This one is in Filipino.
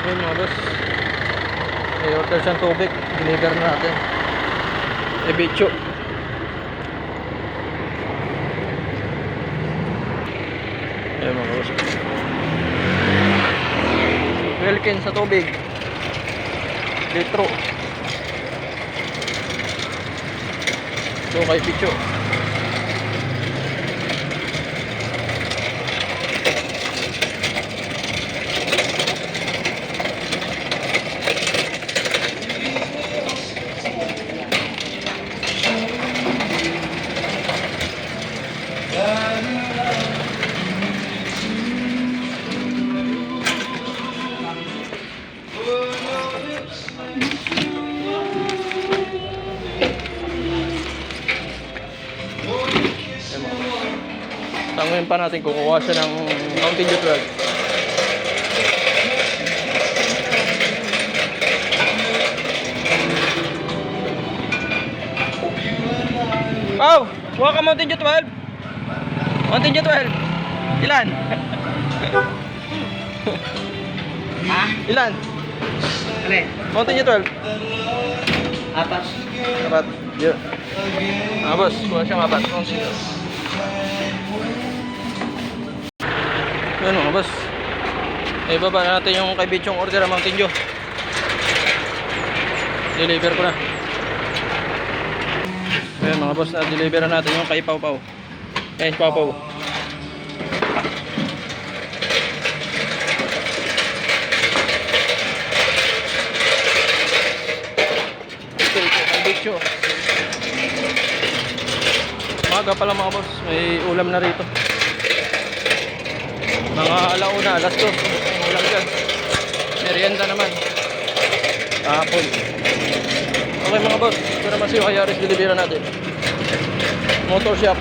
Yun mga boss, may order siyang tubig, deliver na natin. Ebicho. Ayun mga boss, Wilkin sa tubig, litro. So kay Bicho. Tanguin pa natin kukuha siya ng Mountain Dew 12. Pau, kuha ka Mountain Dew 12. Mountain Dew 12. Ilan? Ha? Ilan? Alin? Mountain Dew 12. Apat. Apat. Yeah. Boss, kuha siyang apat. Mountain Dew. Yun mga boss, ibaba natin yung kay Bichong order ng Mountain Dew. Deliver ko na. Ayun mga boss, na-deliver na natin yung kay Pau Pau. Pau Pau. Ito kay Bicho. Maga pala mga boss, may ulam na rito. Mga alauna, alas 2. Ulam dyan. Merienda naman. Hapon. Okay mga boss, ito naman si Hayaris, delivery natin. Motor shop.